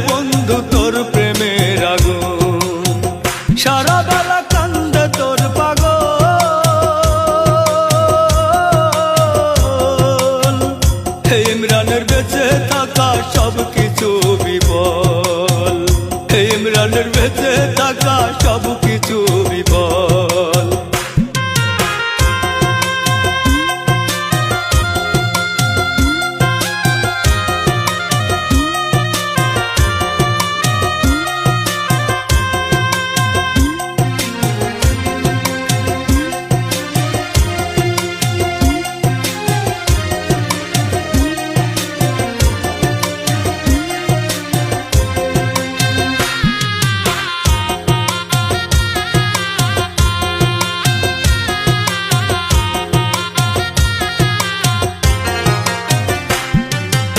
বন্ধু তোর প্রেমের আগুন, সারা বেলা কান্দে তোর পাগল। হে ইমরানের বেঁচে থাকা সব কিছু বিফল, হে ইমরানের বেঁচে থাকা সব কিছু বিফল।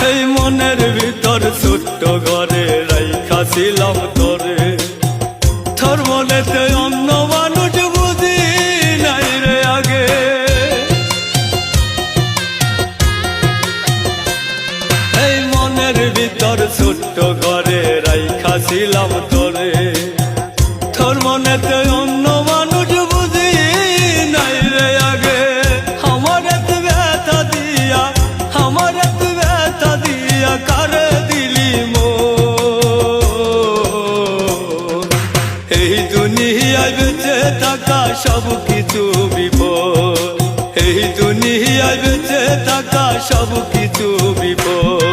এই মনের ভিতর ছোট্ট ঘরে রাইখাছিলাম তোরে, তোর মনেতে অন্য মানুষ বুঝি নাই রে আগে। এই মনের ভিতর ছোট্ট ঘরে রাইখাছিলাম তোরে, তোর মনেতে অন্য মানুষ বুঝি নাই রে আগে। আমার এত ব্যথা দিয়া, আমার এত ব্যথা দিয়া কারে দিলি মন। এই দুনিয়ায় বেঁচে থাকা সব কিছু বিপদ, এই দুনিয়ায় বেঁচে থাকা সব কিছু বিপদ।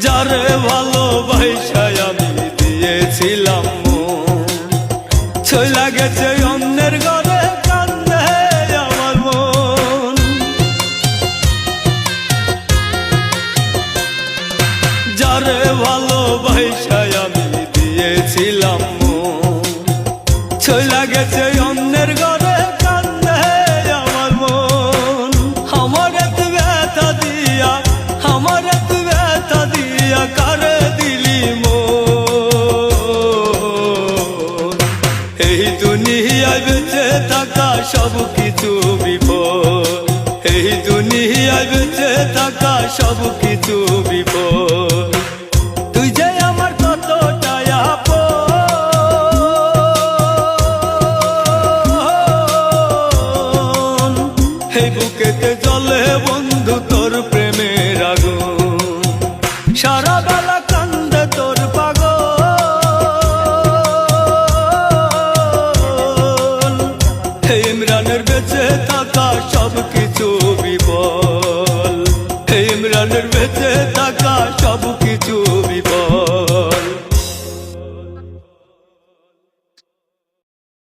যারে ভালোবাসায় আমি দিয়েছিলাম মন, চইলা গেছে অন্যের ঘরে কান্দে আমার মন। যারে ভালোবাসায় আমি দিয়েছিলাম মন, চইলা গেছে অন্যের ঘরে কান্দে আমার মন। আমার এত ব্যথা দিয়া, আমার এত ব্যথা দিয়া কারে দিলি মন। এই দুনিয়ায় বেঁচে থাকা সব কিছু বিপদ, এই দুনিয়ায় বেঁচে থাকা সব কিছু বিপদ। তুই যে আমার কতটা আপন, এই বুকেতে জ্বলে বন্ধু তোর প্রেমের আগুন, সারা বেলা কান্দে তোর পাগল। হে ইমরানের বেঁচে থাকা সব